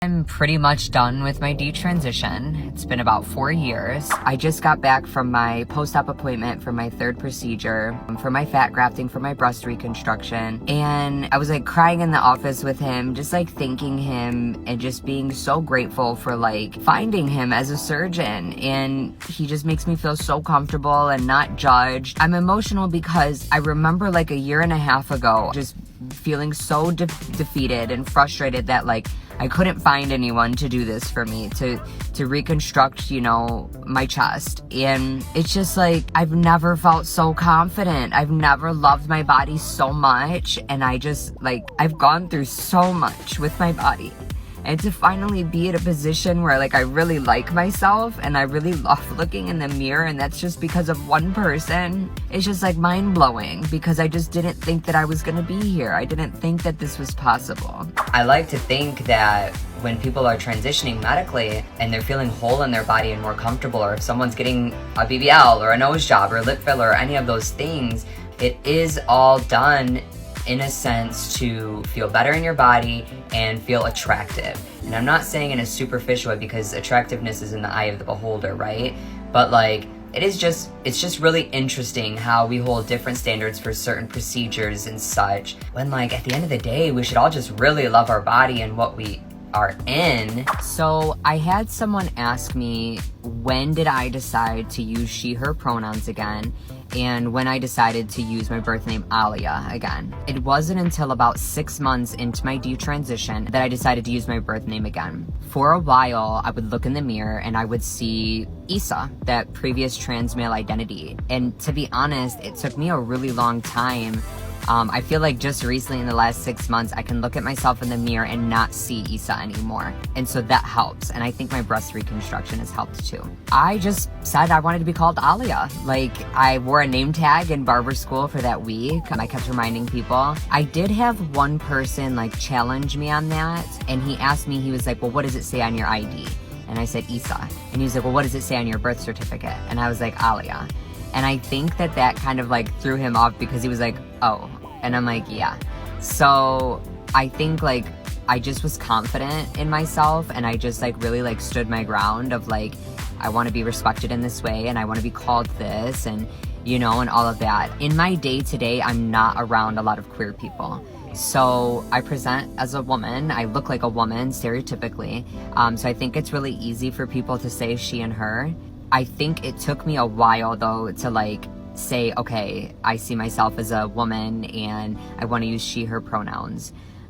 I'm pretty much done with my detransition. It's been about 4 years. I just got back from my post-op appointment for my third procedure, for my fat grafting, for my breast reconstruction. And I was like crying in the office with him, just like thanking him and just being so grateful for like finding him as a surgeon. And he just makes me feel so comfortable and not judged. I'm emotional because I remember like a year and a half ago, just feeling so defeated and frustrated that like I couldn't find anyone to do this for me, to reconstruct, you know, my chest. And it's just like, I've never felt so confident. I've never loved my body so much. And I just like, I've gone through so much with my body. And to finally be at a position where like I really like myself and I really love looking in the mirror, and that's just because of one person, it's just like mind-blowing, because I just didn't think that I was gonna be here. I didn't think that this was possible. I like to think that when people are transitioning medically and they're feeling whole in their body and more comfortable, or if someone's getting a BBL or a nose job or lip filler or any of those things, it is all done in a sense to feel better in your body and feel attractive. And I'm not saying in a superficial way, because attractiveness is in the eye of the beholder, right? But like, it's just really interesting how we hold different standards for certain procedures and such, when like at the end of the day, we should all just really love our body and what we are in. So I had someone ask me, when did I decide to use she, her pronouns again? And when I decided to use my birth name Alia again. It wasn't until about 6 months into my detransition that I decided to use my birth name again. For a while, I would look in the mirror and I would see Issa, that previous trans male identity. And to be honest, it took me a really long time. I feel like just recently in the last 6 months, I can look at myself in the mirror and not see Issa anymore. And so that helps. And I think my breast reconstruction has helped too. I just said I wanted to be called Alia. Like, I wore a name tag in barber school for that week. I kept reminding people. I did have one person like challenge me on that. And he asked me, he was like, well, what does it say on your ID? And I said, Issa. And he was like, well, what does it say on your birth certificate? And I was like, Alia. And I think that kind of like threw him off, because he was like, oh. And I'm like, yeah. So I think like I just was confident in myself, and I just like really like stood my ground of like, I want to be respected in this way and I want to be called this, and you know, and all of that. In my day-to-day, I'm not around a lot of queer people. So I present as a woman, I look like a woman stereotypically. So I think it's really easy for people to say she and her. I think it took me a while though to like say, okay, I see myself as a woman and I want to use she, her pronouns.